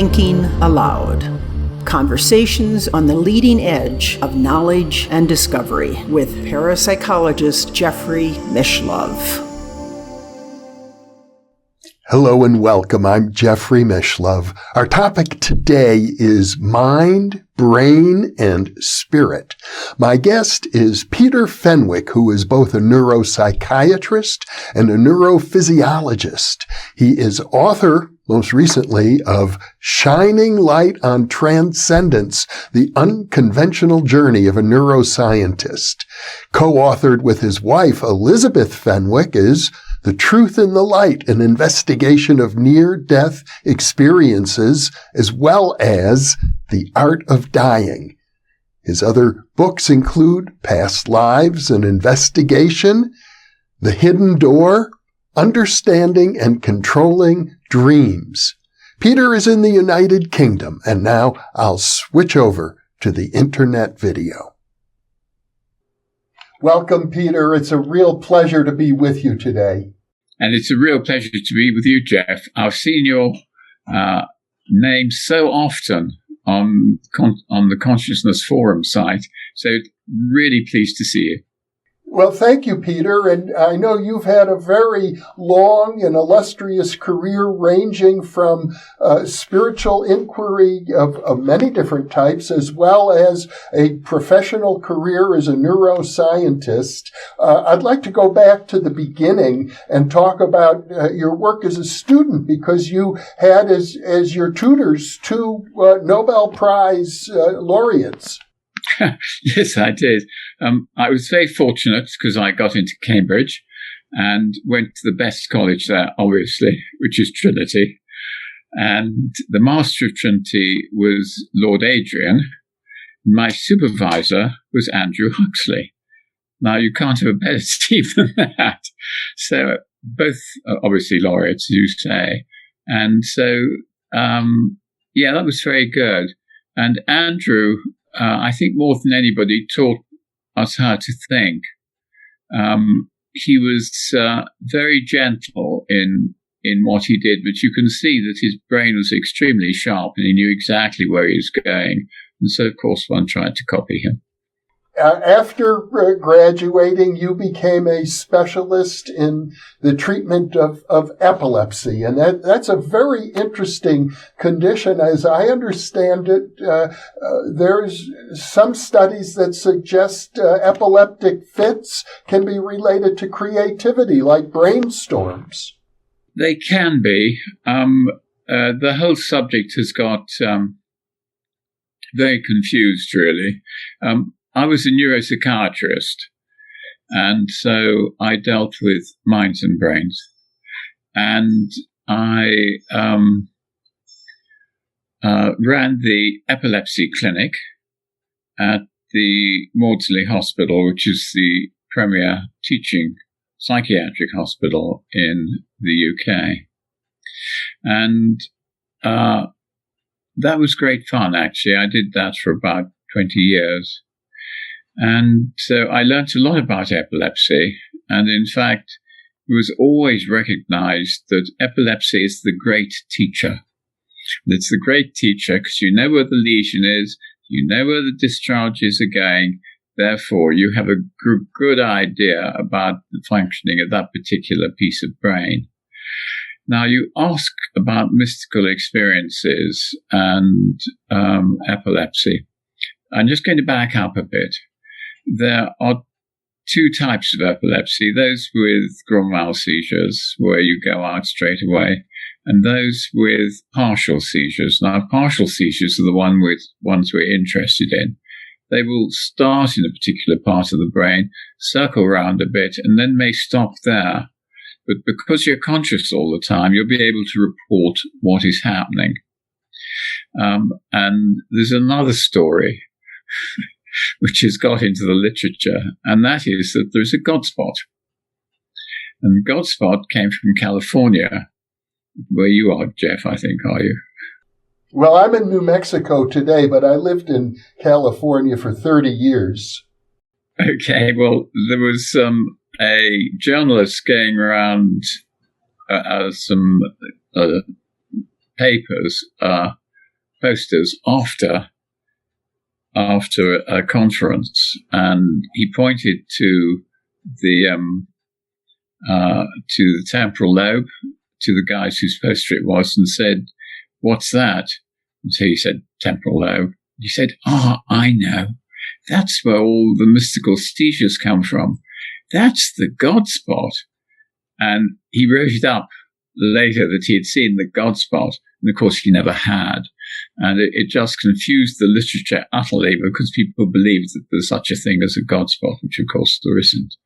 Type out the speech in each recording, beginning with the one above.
Thinking Aloud. Conversations on the leading edge of knowledge and discovery with parapsychologist Jeffrey Mishlove. Hello and welcome. I'm Jeffrey Mishlove. Our topic today is mind, brain, and spirit. My guest is Peter Fenwick, who is both a neuropsychiatrist and a neurophysiologist. He is author, most recently, of Shining Light on Transcendence, The Unconventional Journey of a Neuroscientist. Co-authored with his wife, Elizabeth Fenwick, is The Truth in the Light, an investigation of near-death experiences, as well as The Art of Dying. His other books include Past Lives, an Investigation, The Hidden Door, Understanding and Controlling Dreams. Peter is in the United Kingdom, and now I'll switch over to the internet video. Welcome, Peter. It's a real pleasure to be with you today. And it's a real pleasure to be with you, Jeff. I've seen your name so often on the Consciousness Forum site, so really pleased to see you. Well, thank you, Peter. And I know you've had a very long and illustrious career ranging from spiritual inquiry of many different types, as well as a professional career as a neuroscientist. I'd like to go back to the beginning and talk about your work as a student, because you had as your tutors two Nobel Prize laureates. Yes, I did. I was very fortunate because I got into Cambridge and went to the best college there, obviously, which is Trinity. And the Master of Trinity was Lord Adrian. My supervisor was Andrew Huxley. Now, you can't have a better team than that. So both obviously laureates, as you say. And so, that was very good. And Andrew, I think more than anybody, taught us how to think. He was very gentle in what he did, but you can see that his brain was extremely sharp and he knew exactly where he was going. And so, of course, one tried to copy him. After graduating, you became a specialist in the treatment of epilepsy, and that's a very interesting condition. As I understand it, there's some studies that suggest epileptic fits can be related to creativity, like brainstorms. They can be. The whole subject has got very confused, really. I was a neuropsychiatrist, and so I dealt with minds and brains. And I ran the epilepsy clinic at the Maudsley Hospital, which is the premier teaching psychiatric hospital in the UK. And that was great fun, actually. I did that for about 20 years. And so I learned a lot about epilepsy. And in fact, it was always recognized that epilepsy is the great teacher. It's the great teacher because you know where the lesion is, you know where the discharges are going. Therefore, you have a good idea about the functioning of that particular piece of brain. Now, you ask about mystical experiences and epilepsy. I'm just going to back up a bit. There are two types of epilepsy, those with grand mal seizures, where you go out straight away, and those with partial seizures. Now, partial seizures are the ones we're interested in. They will start in a particular part of the brain, circle around a bit, and then may stop there. But because you're conscious all the time, you'll be able to report what is happening. And there's another story which has got into the literature, and that is that there's a Godspot. And Godspot came from California, where you are, Jeff, I think, are you? Well, I'm in New Mexico today, but I lived in California for 30 years. Okay, well, there was a journalist going around some papers posters after a conference, and he pointed to the temporal lobe, to the guys whose poster it was, and said, "What's that?" And so he said, "Temporal lobe." He said, I know. That's where all the mystical seizures come from. That's the God spot." And he wrote it up later that he had seen the God spot, and of course he never had. And it just confused the literature utterly, because people believed that there's such a thing as a God spot, which of course there isn't.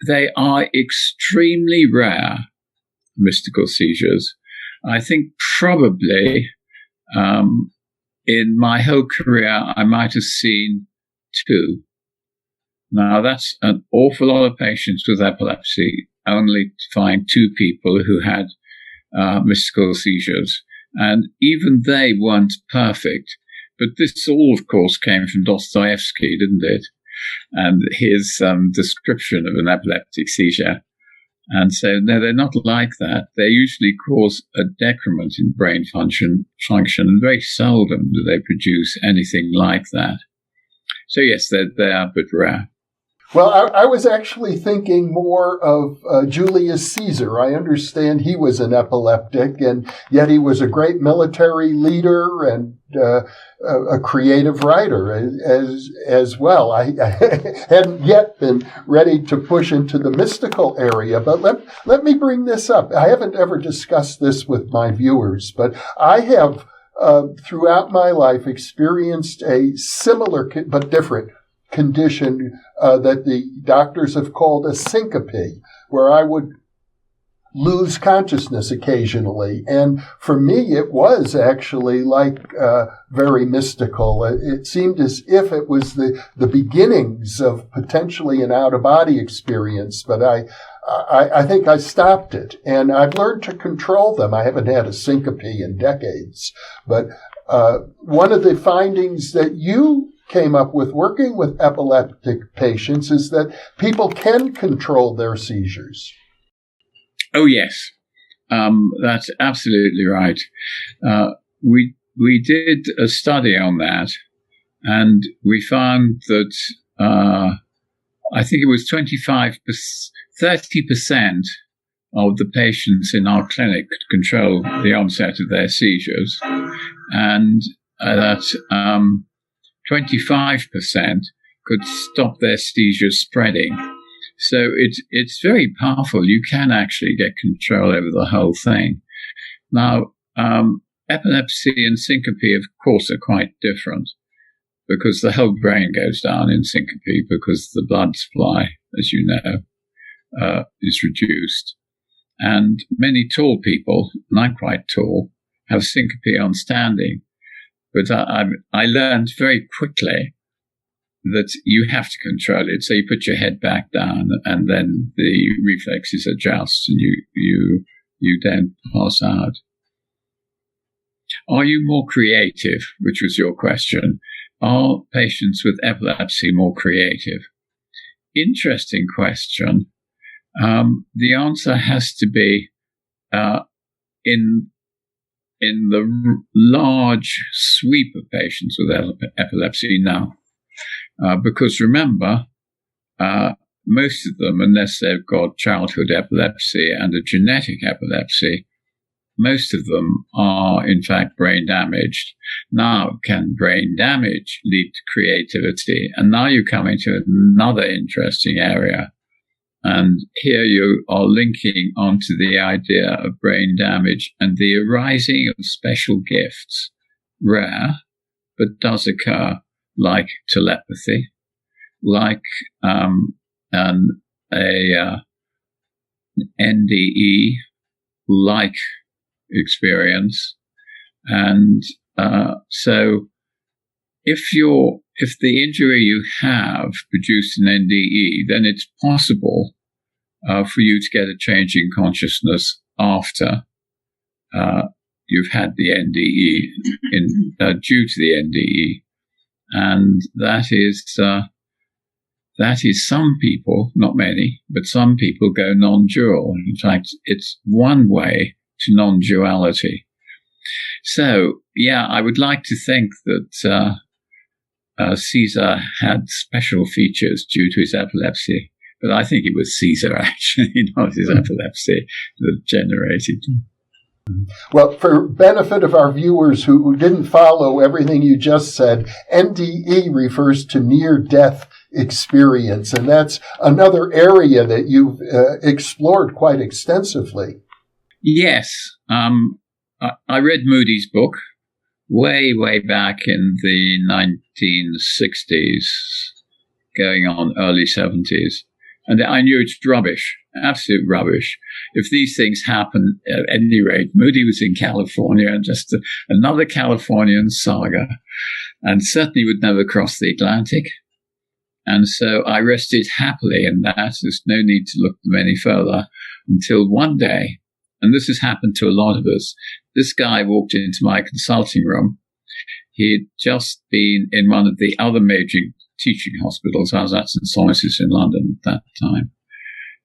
They are extremely rare, mystical seizures. I think probably in my whole career I might have seen 2. Now, that's an awful lot of patients with epilepsy, only to find 2 people who had mystical seizures. And even they weren't perfect. But this all, of course, came from Dostoevsky, didn't it? And his description of an epileptic seizure. And so, no, they're not like that. They usually cause a decrement in brain function, and very seldom do they produce anything like that. So, yes, they are, but rare. Well, I was actually thinking more of Julius Caesar. I understand he was an epileptic, and yet he was a great military leader and a creative writer as well. I hadn't yet been ready to push into the mystical area, but let me bring this up. I haven't ever discussed this with my viewers, but I have throughout my life experienced a similar but different condition that the doctors have called a syncope, where I would lose consciousness occasionally. And for me, it was actually like very mystical. It seemed as if it was the beginnings of potentially an out-of-body experience, but I think I stopped it. And I've learned to control them. I haven't had a syncope in decades. But one of the findings that you came up with working with epileptic patients is that people can control their seizures. Oh, yes. That's absolutely right. We did a study on that, and we found that I think it was 30% of the patients in our clinic could control the onset of their seizures, and that 25% could stop their seizures spreading. So it's very powerful. You can actually get control over the whole thing. Now, epilepsy and syncope, of course, are quite different, because the whole brain goes down in syncope because the blood supply, as you know, is reduced. And many tall people, and I'm quite tall, have syncope on standing. But I learned very quickly that you have to control it. So you put your head back down, and then the reflexes adjust, and you then pass out. Are you more creative? Which was your question. Are patients with epilepsy more creative? Interesting question. The answer has to be in the large sweep of patients with epilepsy, no. Because remember, most of them, unless they've got childhood epilepsy and a genetic epilepsy, most of them are, in fact, brain damaged. Now, can brain damage lead to creativity? And now you come into another interesting area. And here you are linking onto the idea of brain damage and the arising of special gifts. Rare, but does occur, like telepathy, like an NDE-like experience. And so if the injury you have produced an NDE, then it's possible for you to get a change in consciousness after you've had the NDE due to the NDE. And that is some people, not many, but some people go non-dual. In fact, it's one way to non-duality. So, yeah, I would like to think that Caesar had special features due to his epilepsy, but I think it was Caesar actually, not his epilepsy, that generated. Well, for benefit of our viewers who didn't follow everything you just said, NDE refers to near-death experience, and that's another area that you've explored quite extensively. Yes. I read Moody's book way back in the 1960s, going on early 70s. And I knew it's rubbish, absolute rubbish. If these things happen, at any rate, Moody was in California, and just another Californian saga, and certainly would never cross the Atlantic. And so I rested happily in that. There's no need to look them any further until one day, and this has happened to a lot of us, this guy walked into my consulting room. He'd just been in one of the other major teaching hospitals. I was at St. Aloysius in London at that time.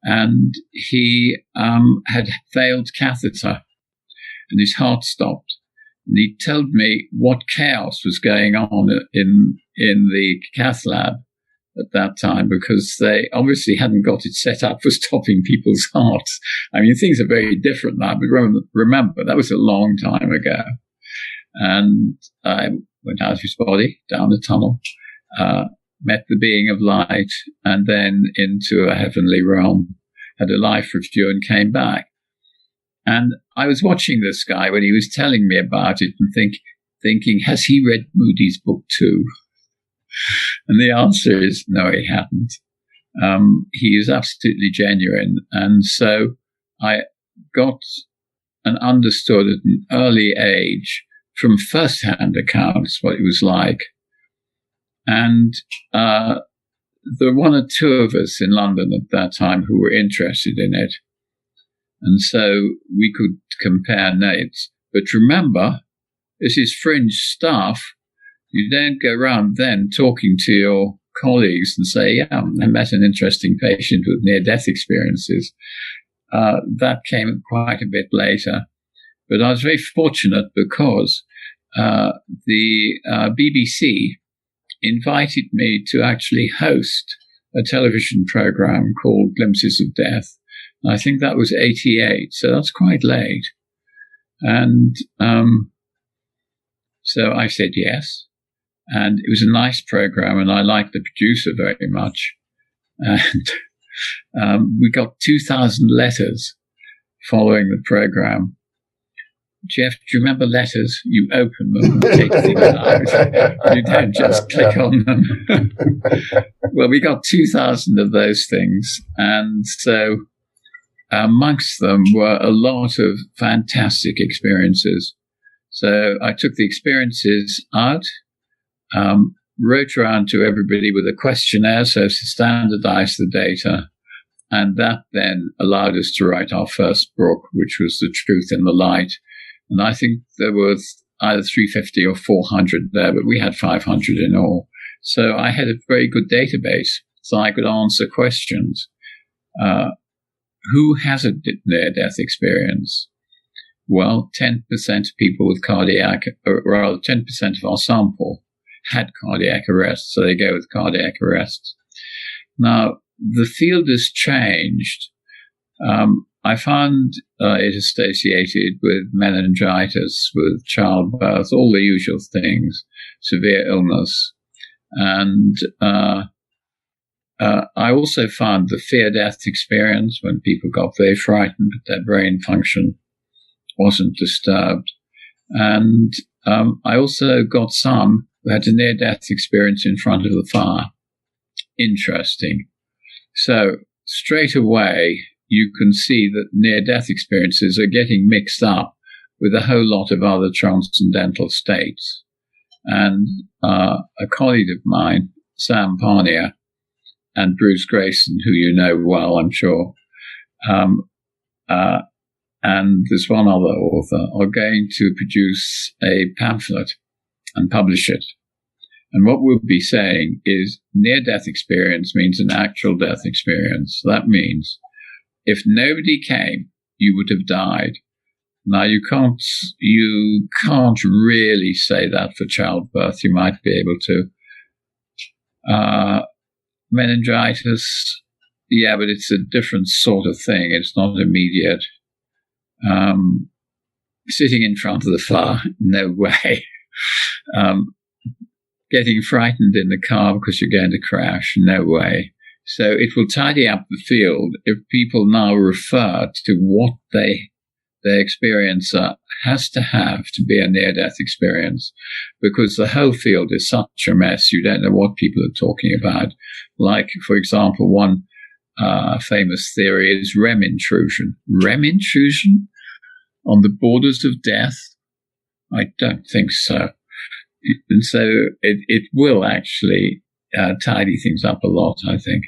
And he had failed catheter, and his heart stopped. And he told me what chaos was going on in the cath lab at that time, because they obviously hadn't got it set up for stopping people's hearts. I mean, things are very different now, but remember, that was a long time ago. And I went out of his body, down the tunnel, met the being of light, and then into a heavenly realm, had a life review, and came back. And I was watching this guy when he was telling me about it and thinking, has he read Moody's book too? And the answer is no, he hadn't. He is absolutely genuine. And so I got and understood at an early age from first-hand accounts what it was like. And there were one or two of us in London at that time who were interested in it. And so we could compare notes. But remember, this is fringe stuff. You don't go around then talking to your colleagues and say, yeah, I met an interesting patient with near-death experiences. That came quite a bit later. But I was very fortunate because the BBC invited me to actually host a television program called Glimpses of Death. I think that was 88, so that's quite late. And so I said yes. And it was a nice program, and I liked the producer very much. And we got 2,000 letters following the program. Jeff, do you remember letters? You open them and take things out. You don't just click on them. Well, we got 2,000 of those things. And so amongst them were a lot of fantastic experiences. So I took the experiences out, wrote around to everybody with a questionnaire so to standardize the data. And that then allowed us to write our first book, which was The Truth in the Light. And I think there was either 350 or 400 there, but we had 500 in all. So I had a very good database, so I could answer questions. Who has a near-death experience? Well, 10% of people with cardiac, or rather 10% of our sample had cardiac arrest, so they go with cardiac arrest. Now, the field has changed. I found it associated with meningitis, with childbirth, all the usual things, severe illness. And I also found the fear-death experience when people got very frightened, but their brain function wasn't disturbed. And I also got some who had a near-death experience in front of the fire. Interesting. So straight away, you can see that near-death experiences are getting mixed up with a whole lot of other transcendental states. And a colleague of mine, Sam Parnia, and Bruce Grayson, who you know well, I'm sure, and there's one other author, are going to produce a pamphlet and publish it. And what we'll be saying is near-death experience means an actual death experience. That means if nobody came, you would have died. Now, you can't really say that for childbirth. You might be able to. Meningitis, yeah, but it's a different sort of thing. It's not immediate. Sitting in front of the fire, no way. Getting frightened in the car because you're going to crash, no way. So it will tidy up the field if people now refer to what their experiencer has to have to be a near-death experience, because the whole field is such a mess. You don't know what people are talking about. Like, for example, one famous theory is REM intrusion. REM intrusion on the borders of death? I don't think so. And so it will actually tidy things up a lot, I think.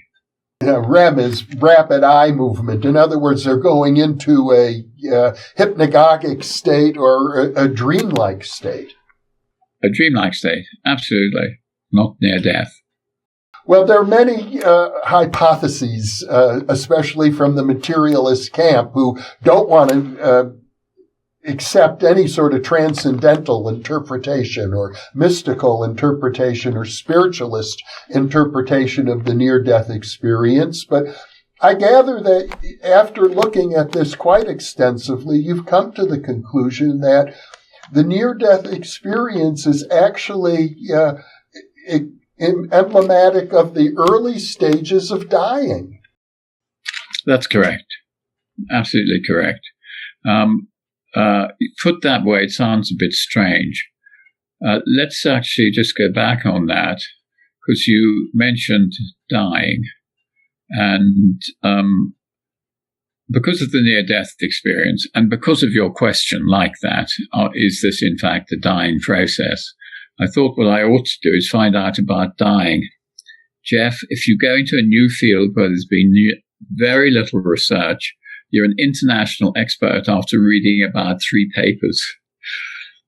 REM is rapid eye movement. In other words, they're going into a hypnagogic state or a dreamlike state. A dreamlike state, absolutely. Not near death. Well, there are many hypotheses, especially from the materialist camp, who don't want to accept any sort of transcendental interpretation or mystical interpretation or spiritualist interpretation of the near-death experience. But I gather that after looking at this quite extensively, you've come to the conclusion that the near-death experience is actually emblematic of the early stages of dying. That's correct. Absolutely correct. Put that way, it sounds a bit strange. Let's actually just go back on that, because you mentioned dying. And because of the near-death experience, and because of your question like that, is this in fact the dying process? I thought what I ought to do is find out about dying. Jeff, if you go into a new field where there's been very little research, you're an international expert after reading about 3 papers.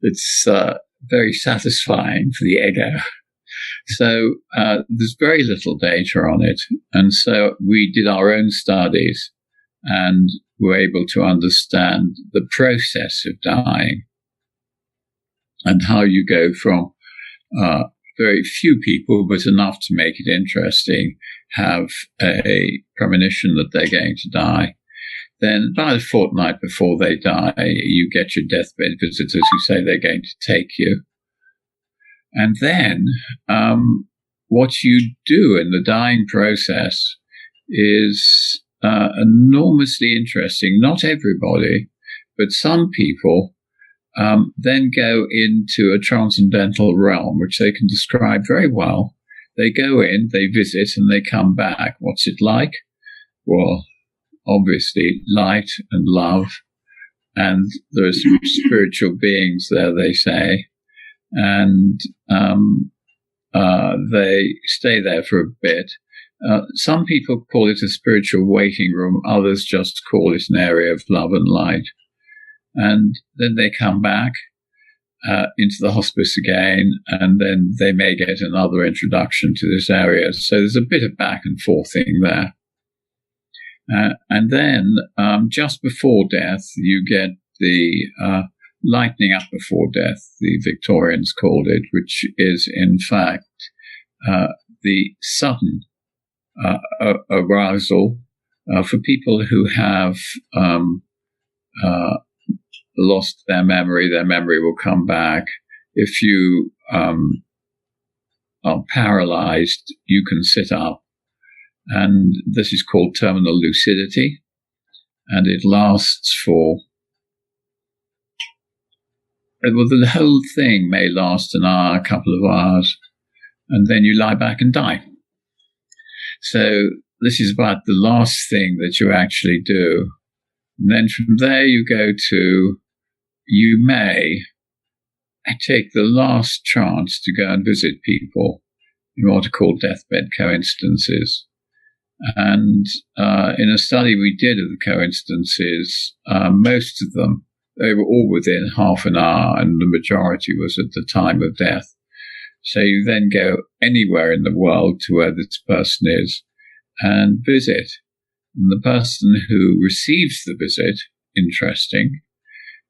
It's very satisfying for the ego. So there's very little data on it. And so we did our own studies and were able to understand the process of dying and how you go from very few people, but enough to make it interesting, have a premonition that they're going to die. Then about a fortnight before they die, you get your deathbed visitors who say they're going to take you. And then what you do in the dying process is enormously interesting. Not everybody, but some people then go into a transcendental realm, which they can describe very well. They go in, they visit, and they come back. What's it like? Well, obviously light and love, and there are some spiritual beings there, they say, and they stay there for a bit. Some people call it a spiritual waiting room, others just call it an area of love and light. And then they come back into the hospice again, and then they may get another introduction to this area. So there's a bit of back and forth thing there. And then just before death, you get the lightening up before death, the Victorians called it, which is in fact the sudden arousal for people who have lost their memory. Their memory will come back. If you are paralyzed, you can sit up. And this is called terminal lucidity. And it lasts for, well, the whole thing may last an hour, a couple of hours, and then you lie back and die. So this is about the last thing that you actually do. And then from there you go to, you may take the last chance to go and visit people in what are called deathbed coincidences. And in a study we did of the coincidences, most of them, they were all within half an hour, and the majority was at the time of death. So you then go anywhere in the world to where this person is and visit. And the person who receives the visit, interesting,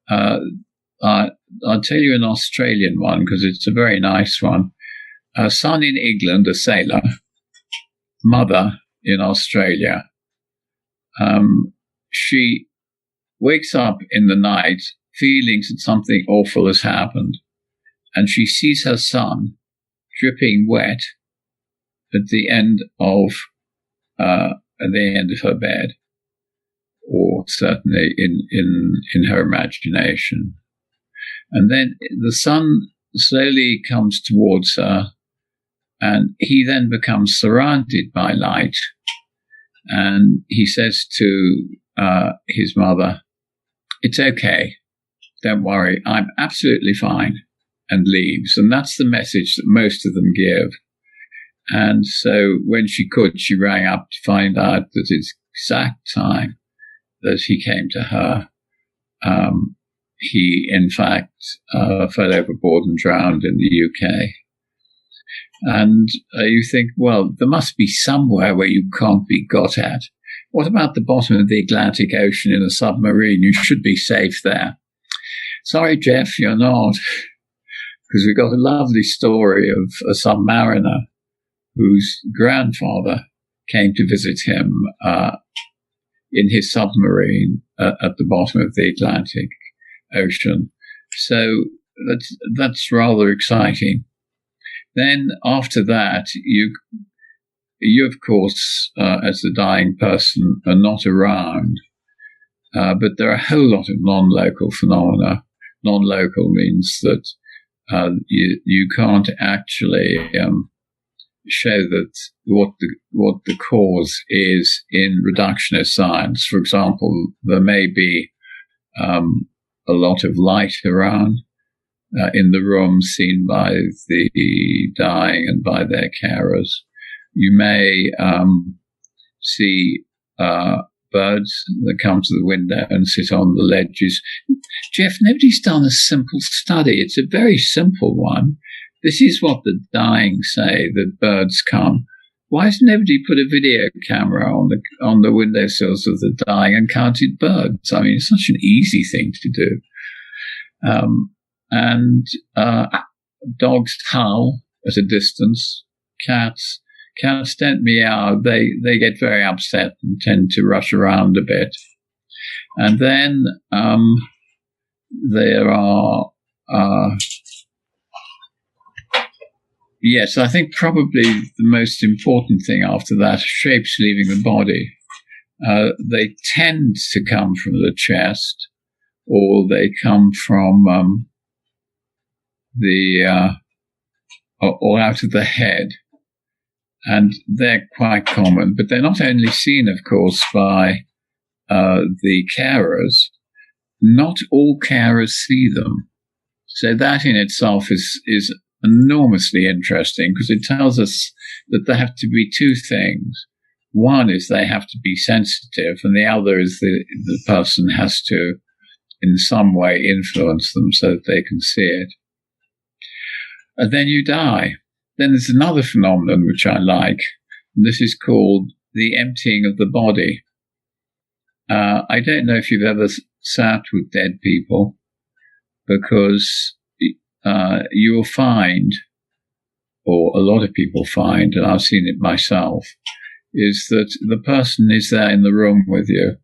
I'll tell you an Australian one because it's a very nice one. A son in England, a sailor, mother in Australia. She wakes up in the night feeling that something awful has happened, and she sees her son dripping wet at the end of her bed, or certainly in her imagination. And then the son slowly comes towards her, and he then becomes surrounded by light. And he says to his mother, "It's okay, don't worry, I'm absolutely fine," and leaves. And that's the message that most of them give. And so when she could, she rang up to find out that it's exact time that he came to her. He, in fact, fell overboard and drowned in the UK. And you think, well, there must be somewhere where you can't be got at. What about the bottom of the Atlantic Ocean in a submarine? You should be safe there. Sorry, Jeff, you're not. Because we've got a lovely story of a submariner whose grandfather came to visit him in his submarine at the bottom of the Atlantic Ocean. So that's rather exciting. Then after that, you of course, as the dying person, are not around, but there are a whole lot of non-local phenomena. Non-local means that you can't actually show that what the cause is in reductionist science. For example, there may be a lot of light around in the room seen by the dying and by their carers. You may see birds that come to the window and sit on the ledges. Jeff, nobody's done a simple study. It's a very simple one. This is what the dying say, that birds come. Why has nobody put a video camera on the windowsills of the dying and counted birds? I mean, it's such an easy thing to do. And dogs howl at a distance. Cats don't meow. They get very upset and tend to rush around a bit. And then there are yes, I think probably the most important thing after that, shapes leaving the body. They tend to come from the chest, or they come from or out of the head. And they're quite common, but they're not only seen, of course, by the carers. Not all carers see them. So that in itself is enormously interesting, because it tells us that there have to be two things. One is they have to be sensitive, and the other is the person has to, in some way, influence them so that they can see it. And then you die. Then there's another phenomenon which I like, and this is called the emptying of the body. I don't know if you've ever sat with dead people, because you'll find, or a lot of people find, and I've seen it myself, is that the person is there in the room with you.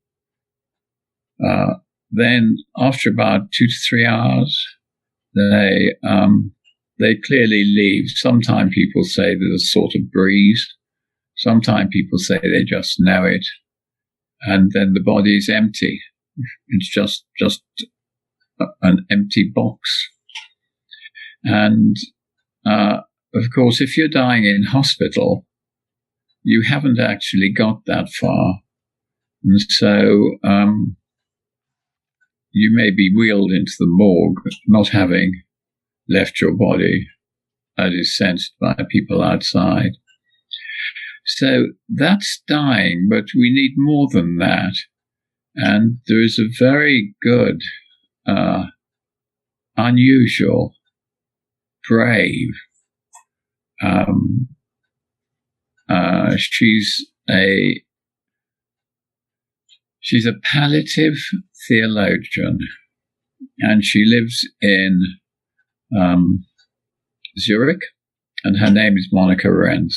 Then after about 2 to 3 hours, they clearly leave. Sometimes people say there's a sort of breeze. Sometimes people say they just know it. And then the body is empty. It's just an empty box. And, of course, if you're dying in hospital, you haven't actually got that far. And so you may be wheeled into the morgue, not having left your body, that is sensed by people outside. So that's dying, but we need more than that. And there is a very good, unusual, brave, she's a palliative theologian. and she lives in Zurich, and her name is Monica Renz.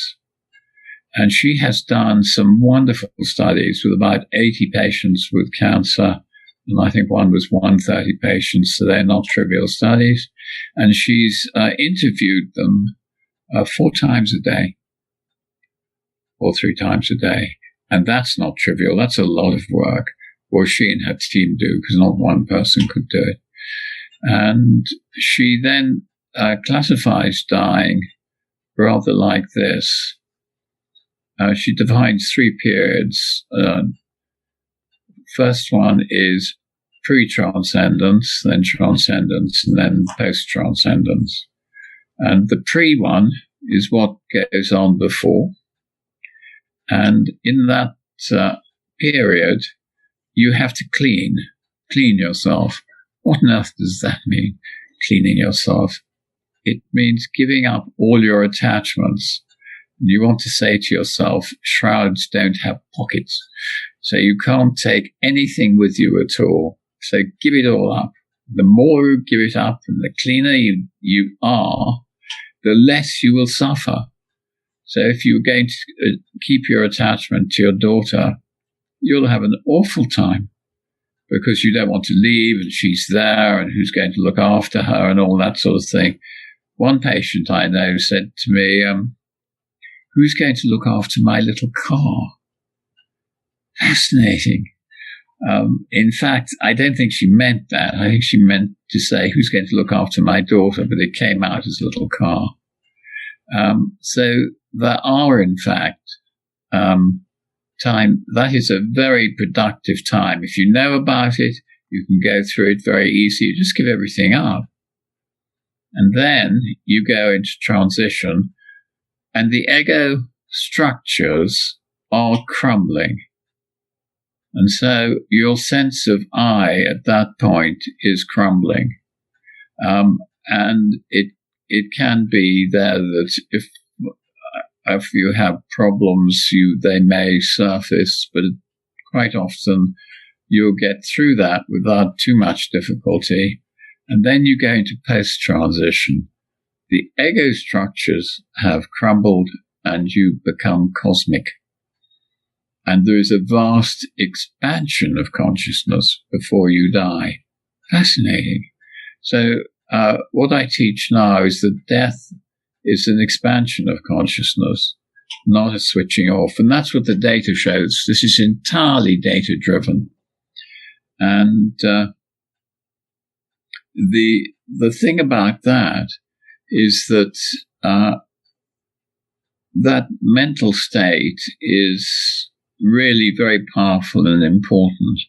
And she has done some wonderful studies with about 80 patients with cancer, and I think one was 130 patients, so they're not trivial studies. And she's interviewed them 4 times a day, or 3 times a day. And that's not trivial. That's a lot of work, or she and her team do, because not one person could do it. And she then classifies dying rather like this. She defines 3 periods. First one is pre-transcendence, then transcendence, and then post-transcendence. And the pre one is what goes on before. And in that period, you have to clean yourself. What on earth does that mean, cleaning yourself? It means giving up all your attachments. You want to say to yourself, shrouds don't have pockets, so you can't take anything with you at all. So give it all up. The more you give it up and the cleaner you are, the less you will suffer. So if you're going to keep your attachment to your daughter, you'll have an awful time, because you don't want to leave and she's there and who's going to look after her and all that sort of thing. One patient I know said to me, who's going to look after my little car? Fascinating. In fact, I don't think she meant that. I think she meant to say, who's going to look after my daughter? But it came out as little car. So there are, in fact, time. That is a very productive time. If you know about it, you can go through it very easily. You just give everything up. And then you go into transition, and the ego structures are crumbling. And so your sense of I at that point is crumbling. And it can be there that if you have problems, they may surface, but quite often you'll get through that without too much difficulty. And then you go into post-transition. The ego structures have crumbled and you become cosmic. And there is a vast expansion of consciousness before you die. Fascinating. So what I teach now is that death is an expansion of consciousness, not a switching off. And that's what the data shows. This is entirely data-driven. And the thing about that is that that mental state is really very powerful and important.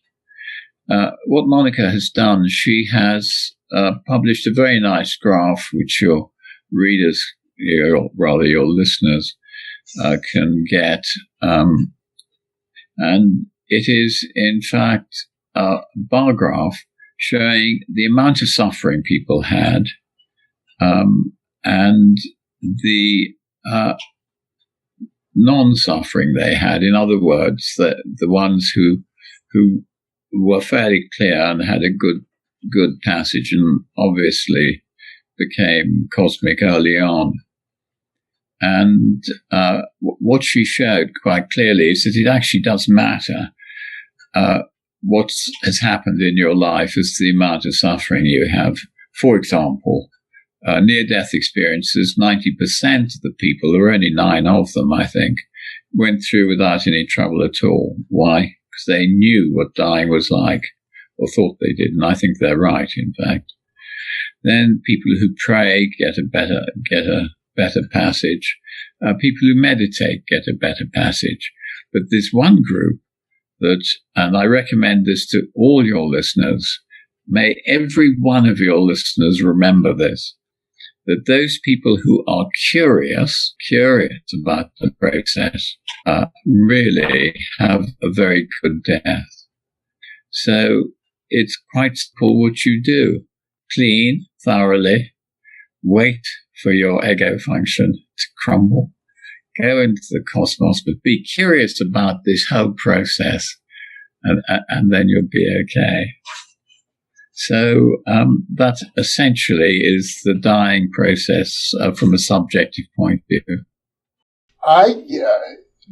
What Monica has done, she has published a very nice graph, which your readers, rather your listeners, can get. And it is, in fact, a bar graph showing the amount of suffering people had and the non-suffering they had. In other words, the ones who were fairly clear and had a good passage and obviously became cosmic early on. And what she showed quite clearly is that it actually does matter what has happened in your life as the amount of suffering you have. For example, near-death experiences, 90% of the people, there were only 9 of them, I think, went through without any trouble at all. Why? Because they knew what dying was like, or thought they did, and I think they're right, in fact. Then people who pray get a better passage. People who meditate get a better passage. But there's one group that, and I recommend this to all your listeners, may every one of your listeners remember this, that those people who are curious about the process, really have a very good death. So it's quite simple what you do. Clean thoroughly, wait for your ego function to crumble, go into the cosmos, but be curious about this whole process, and then you'll be okay. So that essentially is the dying process from a subjective point of view. I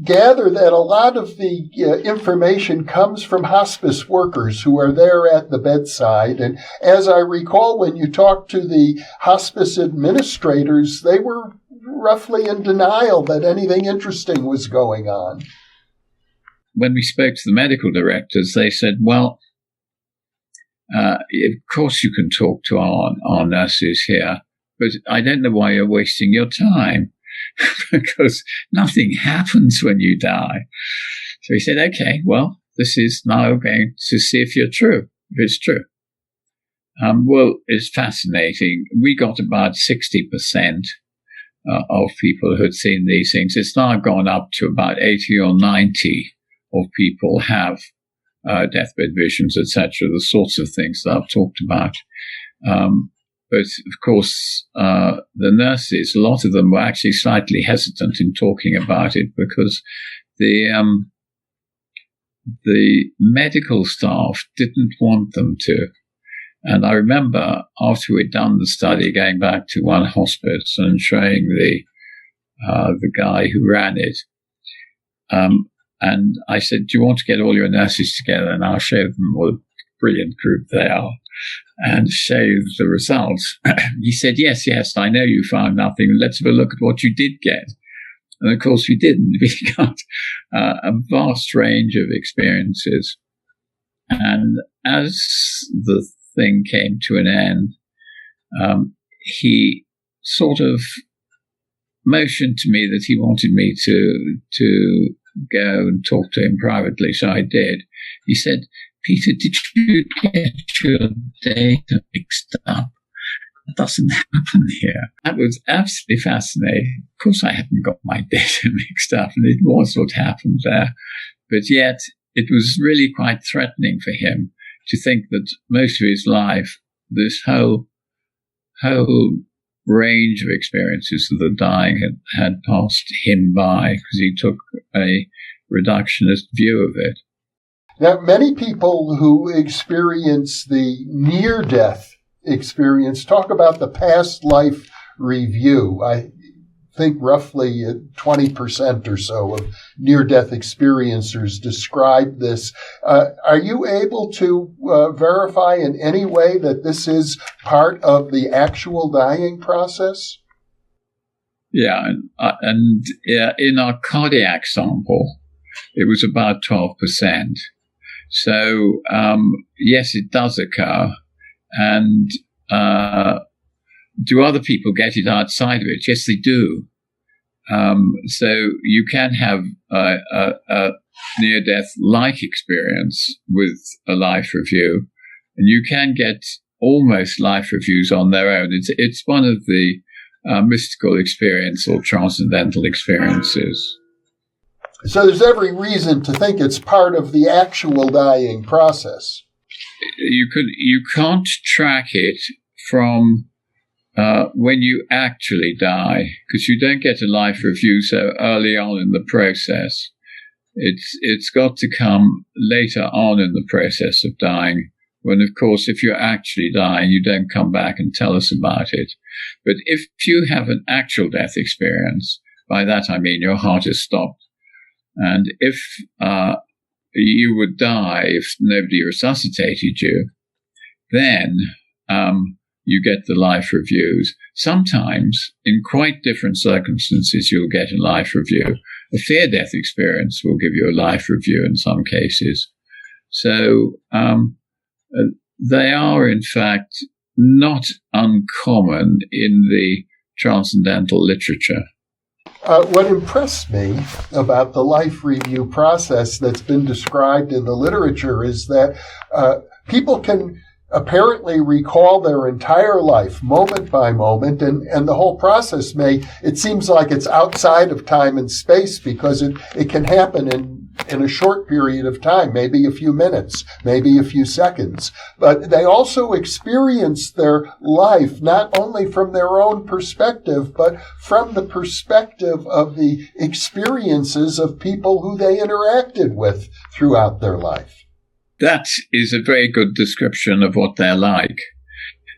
gather that a lot of the information comes from hospice workers who are there at the bedside. And as I recall, when you talked to the hospice administrators, they were roughly in denial that anything interesting was going on. When we spoke to the medical directors, they said, well, of course you can talk to our nurses here, but I don't know why you're wasting your time. Because nothing happens when you die. So he said, okay, well, this is now going to see if it's true. Well, it's fascinating. We got about 60% of people who had seen these things. It's now gone up to about 80 or 90 of people have deathbed visions, etc., the sorts of things that I've talked about. But, of course, the nurses, a lot of them were actually slightly hesitant in talking about it because the medical staff didn't want them to. And I remember after we'd done the study, going back to one hospice and showing the guy who ran it. And I said, do you want to get all your nurses together and I'll show them what a brilliant group they are and show the results? He said, yes, I know you found nothing. Let's have a look at what you did get. And of course we didn't. We got a vast range of experiences. And as the thing came to an end, he sort of motioned to me that he wanted me to go and talk to him privately. So I did. He said, Peter, did you get your data mixed up? That doesn't happen here. That was absolutely fascinating. Of course, I hadn't got my data mixed up, and it was what happened there. But yet, it was really quite threatening for him to think that most of his life, this whole range of experiences of the dying had passed him by because he took a reductionist view of it. Now, many people who experience the near-death experience talk about the past life review. I think roughly 20% or so of near-death experiencers describe this. Are you able to verify in any way that this is part of the actual dying process? Yeah, and in our cardiac sample, it was about 12%. So, yes, it does occur. And do other people get it outside of it? Yes, they do. So you can have a near-death-like experience with a life review, and you can get almost life reviews on their own. It's one of the mystical experience or transcendental experiences. So there's every reason to think it's part of the actual dying process. You can't track it from when you actually die, because you don't get a life review so early on in the process. It's got to come later on in the process of dying, when, of course, if you're actually dying, you don't come back and tell us about it. But if you have an actual death experience, by that I mean your heart has stopped. And if you would die if nobody resuscitated you, then you get the life reviews. Sometimes, in quite different circumstances, you'll get a life review. A fear-death experience will give you a life review in some cases. So they are, in fact, not uncommon in the transcendental literature. What impressed me about the life review process that's been described in the literature is that people can apparently recall their entire life, moment by moment, and the whole process it seems like it's outside of time and space because it can happen in a short period of time, maybe a few minutes, maybe a few seconds. But they also experience their life not only from their own perspective, but from the perspective of the experiences of people who they interacted with throughout their life. that is a very good description of what they're like.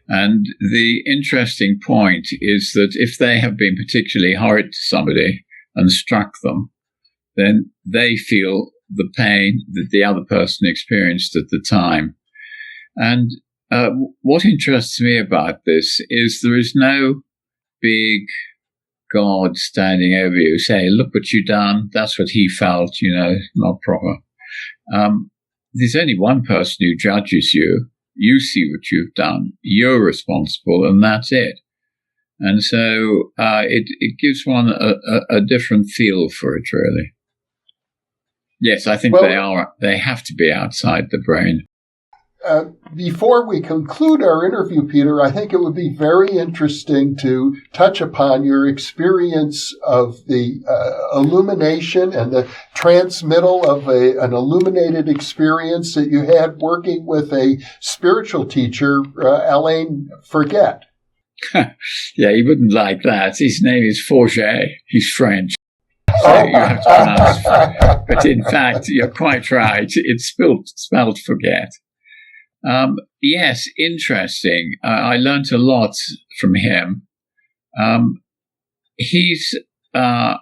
And the interesting point is that if they have been particularly horrid to somebody and struck them, then they feel the pain that the other person experienced at the time. And what interests me about this is there is no big God standing over you saying, look what you've done. That's what he felt, not proper. There's only one person who judges you. You see what you've done. You're responsible, and that's it. And so it gives one a different feel for it, really. Yes, I think they have to be outside the brain. Before we conclude our interview, Peter, I think it would be very interesting to touch upon your experience of the illumination and the transmittal of an illuminated experience that you had working with a spiritual teacher, Alain Forget. Yeah, he wouldn't like that. His name is Forget. He's French. So you have to pronounce. But in fact, you're quite right. It's spelled Forget. Yes, interesting. I learned a lot from him. He's, I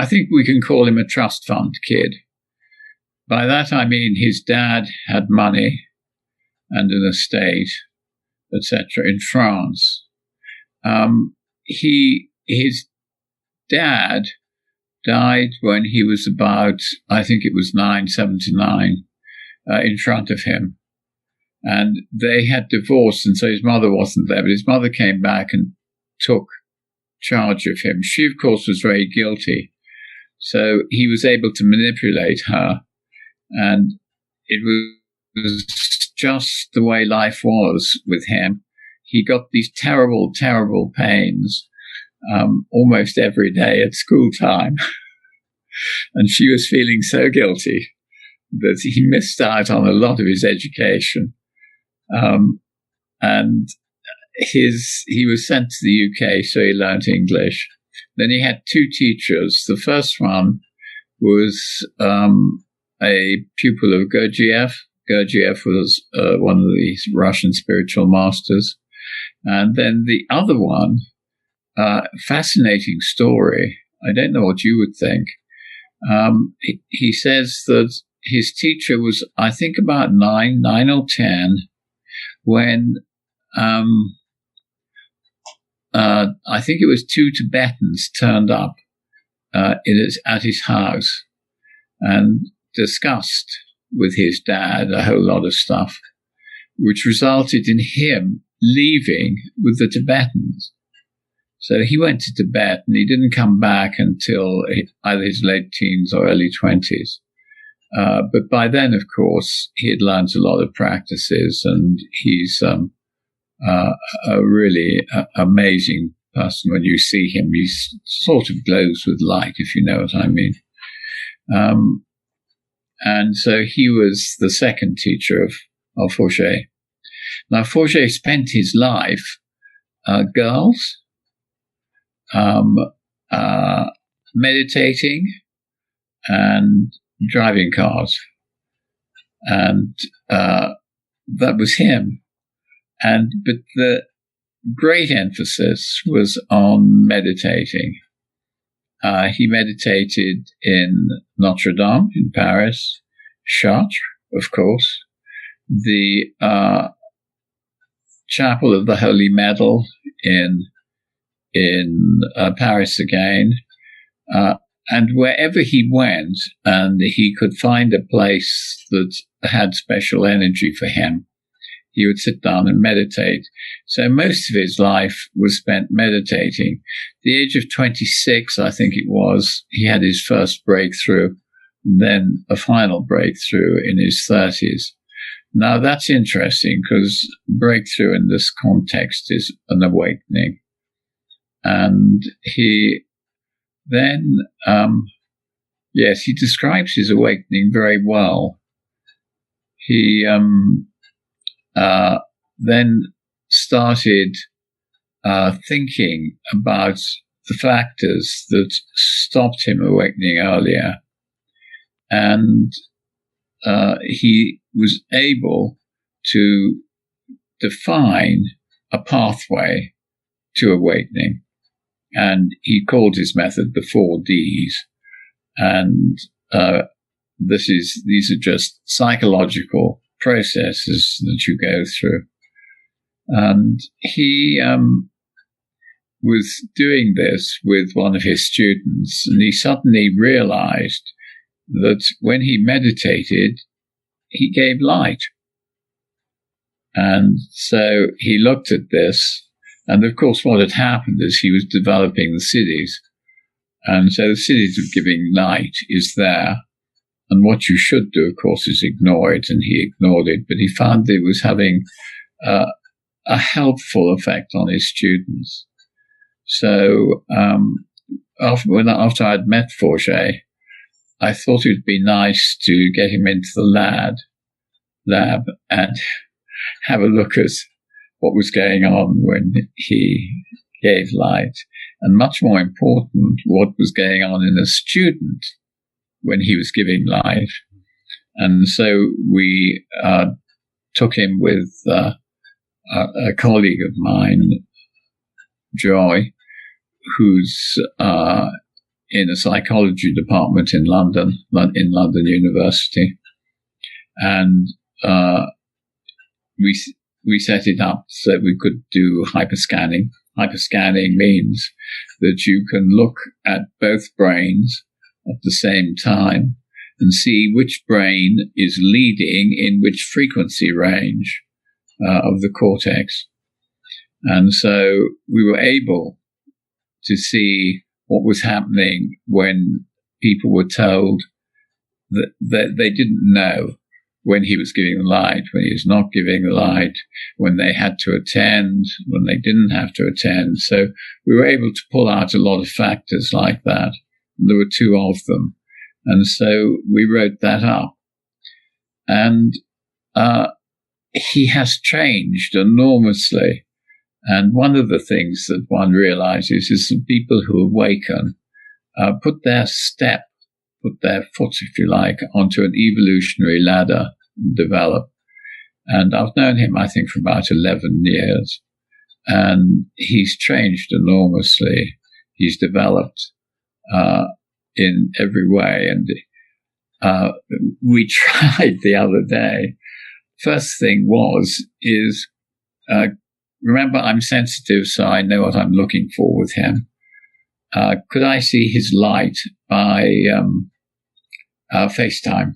think we can call him a trust fund kid. By that I mean his dad had money and an estate, etc. in France. His dad died when he was about, I think it was 79. In front of him. And they had divorced, and so his mother wasn't there, but his mother came back and took charge of him. She, of course, was very guilty. So he was able to manipulate her, and it was just the way life was with him. He got these terrible, terrible pains almost every day at school time. And she was feeling so guilty that he missed out on a lot of his education. And he was sent to the UK, so he learned English. Then he had two teachers. The first one was a pupil of Gurdjieff. Gurdjieff was one of these Russian spiritual masters. And then the other one, fascinating story. I don't know what you would think. He says that his teacher was, I think, about 9 or 10 when I think it was 2 Tibetans turned up at his house and discussed with his dad a whole lot of stuff, which resulted in him leaving with the Tibetans. So he went to Tibet and he didn't come back until either his late teens or early 20s. But by then, of course, he had learned a lot of practices, and he's a really amazing person. When you see him, he sort of glows with light, if you know what I mean. And so he was the second teacher of Forget. Now, Forget spent his life, girls, meditating, and driving cars, and that was him. But the great emphasis was on meditating. He meditated in Notre Dame in Paris, Chartres, of course, the Chapel of the Holy Medal in Paris again. And wherever he went, and he could find a place that had special energy for him, he would sit down and meditate. So most of his life was spent meditating. The age of 26, I think it was, he had his first breakthrough, and then a final breakthrough in his 30s. Now that's interesting, because breakthrough in this context is an awakening. And he then, yes, he describes his awakening very well. He then started thinking about the factors that stopped him awakening earlier. And he was able to define a pathway to awakening. And he called his method the 4 Ds. And these are just psychological processes that you go through. And he was doing this with one of his students, and he suddenly realized that when he meditated, he gave light. And so he looked at this, and of course what had happened is he was developing the siddhis. And so the siddhis of giving light is there, and what you should do, of course, is ignore it, and he ignored it, but he found it was having a helpful effect on his students. So after I'd met Forget, I thought it would be nice to get him into the lab and have a look at what was going on when he gave light, and much more important, what was going on in a student when he was giving light. And so we took him with a colleague of mine, Joy, who's in a psychology department in London University. And we set it up so that we could do hyperscanning. Hyperscanning means that you can look at both brains at the same time and see which brain is leading in which frequency range of the cortex. And so we were able to see what was happening when people were told that they didn't know when he was giving the light, when he was not giving the light, when they had to attend, when they didn't have to attend. So we were able to pull out a lot of factors like that. There were 2 of them. And so we wrote that up. And he has changed enormously. And one of the things that one realizes is that people who awaken put their foot, if you like, onto an evolutionary ladder and develop. And I've known him, I think, for about 11 years. And he's changed enormously. He's developed in every way. And we tried the other day. First thing is remember, I'm sensitive, so I know what I'm looking for with him. Could I see his light by FaceTime?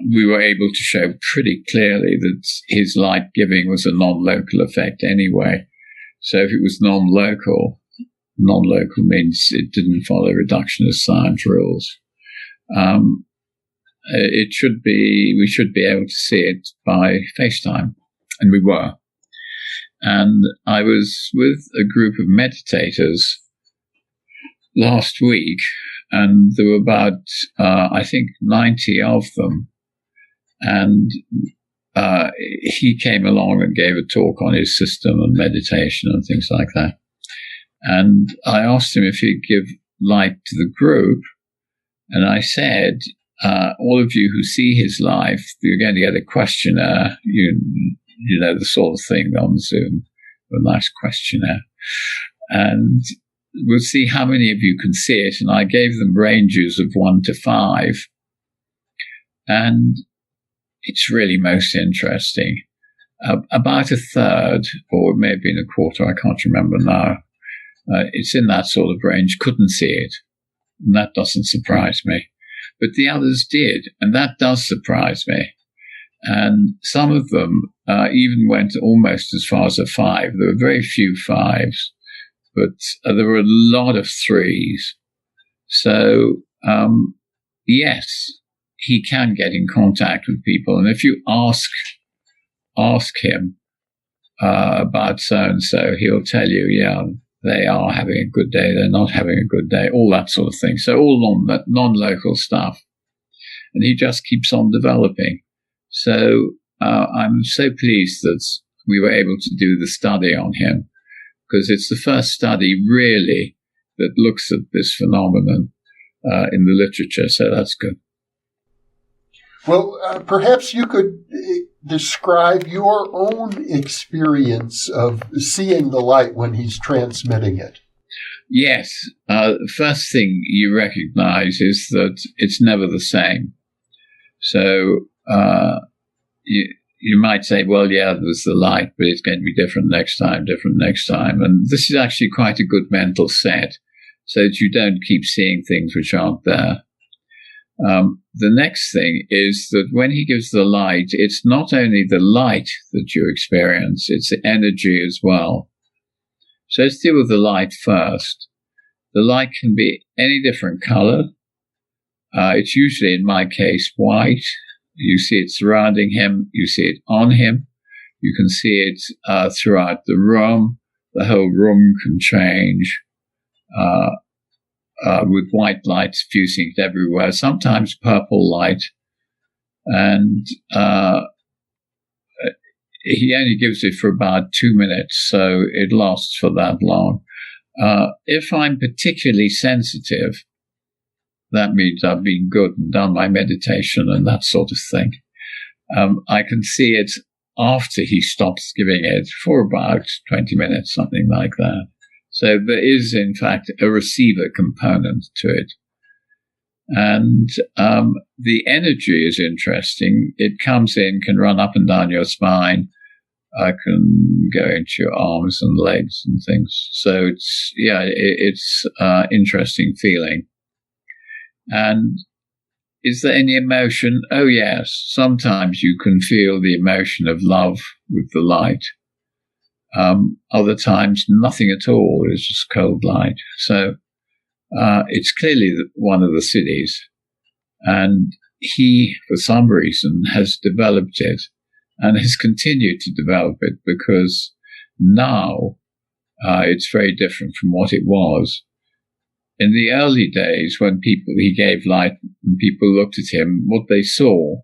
We were able to show pretty clearly that his light giving was a non-local effect anyway. So if it was non-local means it didn't follow reductionist science rules. We should be able to see it by FaceTime, and we were. And I was with a group of meditators last week, and there were about, I think, 90 of them. And he came along and gave a talk on his system and meditation and things like that. And I asked him if he'd give light to the group, and I said, all of you who see his life, you're going to get a questionnaire, you know, the sort of thing on Zoom, a nice questionnaire. And we'll see how many of you can see it. And I gave them ranges of 1 to 5. And it's really most interesting. About a third, or it may have been a quarter, I can't remember now. It's in that sort of range, couldn't see it. And that doesn't surprise me. But the others did, and that does surprise me. And some of them even went almost as far as a 5. There were very few 5s, but there were a lot of 3s. So, yes, he can get in contact with people. And if you ask him about so-and-so, he'll tell you, yeah, they are having a good day, they're not having a good day, all that sort of thing. So all non-local stuff. And he just keeps on developing. So I'm so pleased that we were able to do the study on him, because it's the first study really that looks at this phenomenon. in the literature. So that's good. Well, perhaps you could describe your own experience of seeing the light when he's transmitting it. Yes. The first thing you recognize is that it's never the same. So you might say, well, yeah, there's the light, but it's going to be different next time. And this is actually quite a good mental set so that you don't keep seeing things which aren't there. The next thing is that when he gives the light, it's not only the light that you experience, it's the energy as well. So let's deal with the light first. The light can be any different color. It's usually, in my case, white. You see it surrounding him. You see it on him. You can see it throughout the room. The whole room can change with white light fusing it everywhere, sometimes purple light. And he only gives it for about 2 minutes, so it lasts for that long. If I'm particularly sensitive, that means I've been good and done my meditation and that sort of thing. I can see it after he stops giving it for about 20 minutes, something like that. So there is, in fact, a receiver component to it. And the energy is interesting. It comes in, can run up and down your spine, can go into your arms and legs and things. So it's interesting feeling. And is there any emotion? Oh, yes. Sometimes you can feel the emotion of love with the light. Other times, nothing at all. It's just cold light. So it's clearly one of the cities. And he, for some reason, has developed it and has continued to develop it because now it's very different from what it was. In the early days, when he gave light and people looked at him, what they saw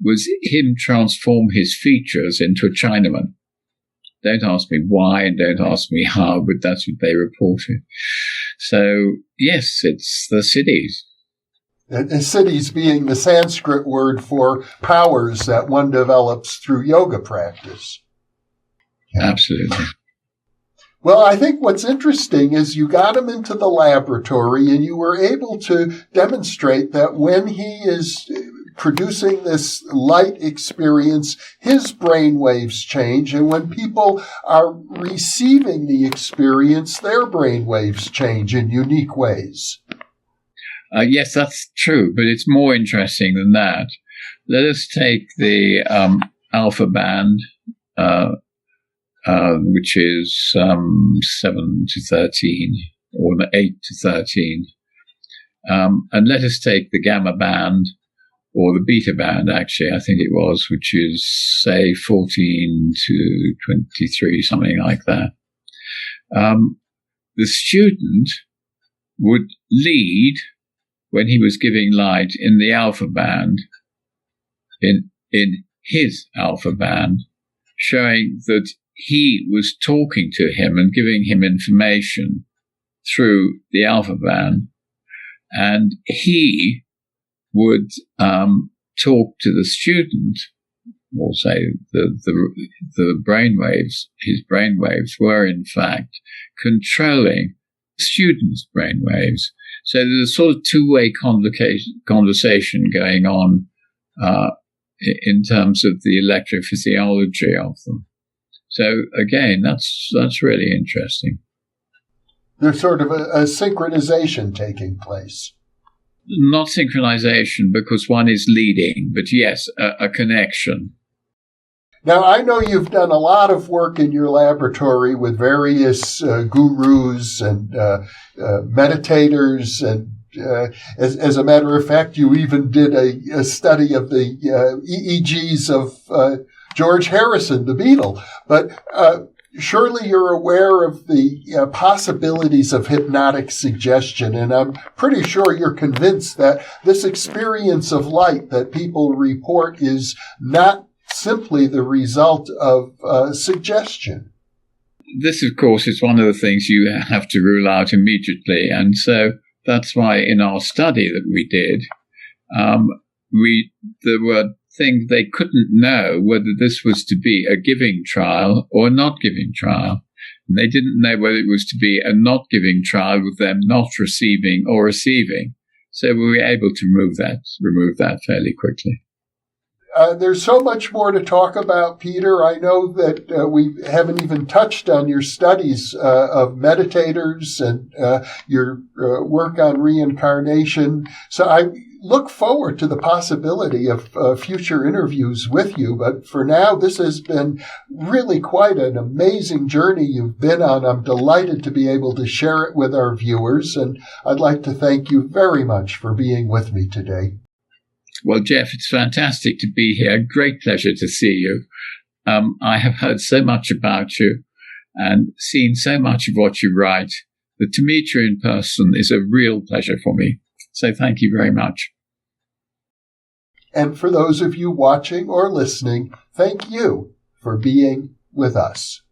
was him transform his features into a Chinaman. Don't ask me why and don't ask me how, but that's what they reported. So, yes, it's the cities. And siddhis being the Sanskrit word for powers that one develops through yoga practice. Absolutely. Well, I think what's interesting is you got him into the laboratory and you were able to demonstrate that when he is producing this light experience, his brain waves change. And when people are receiving the experience, their brain waves change in unique ways. Yes, that's true, but it's more interesting than that. Let us take the alpha band, which is 7 to 13, or 8 to 13. And let us take the gamma band, or the beta band, actually, I think it was, which is, say, 14 to 23, something like that. The student would lead when he was giving light in the alpha band, in his alpha band, showing that he was talking to him and giving him information through the alpha band, and he would talk to the student, or say the brainwaves. His brainwaves were in fact controlling the student's brainwaves. So there's a sort of two-way conversation going on in terms of the electrophysiology of them. So again, that's really interesting. There's sort of a synchronization taking place. Not synchronization, because one is leading, but yes, a connection. Now, I know you've done a lot of work in your laboratory with various gurus and meditators, and as a matter of fact, you even did a study of the EEGs of George Harrison, the Beatle. But surely you're aware of the possibilities of hypnotic suggestion, and I'm pretty sure you're convinced that this experience of light that people report is not simply the result of suggestion. This, of course, is one of the things you have to rule out immediately, and so that's why in our study that we did, there were things they couldn't know whether this was to be a giving trial or a not giving trial. And they didn't know whether it was to be a not giving trial with them not receiving or receiving. So we were able to remove that fairly quickly. There's so much more to talk about, Peter. I know that we haven't even touched on your studies of meditators and your work on reincarnation. So I look forward to the possibility of future interviews with you. But for now, this has been really quite an amazing journey you've been on. I'm delighted to be able to share it with our viewers. And I'd like to thank you very much for being with me today. Well, Jeff, it's fantastic to be here. Great pleasure to see you. I have heard so much about you and seen so much of what you write that to meet you in person is a real pleasure for me. So thank you very much. And for those of you watching or listening, thank you for being with us.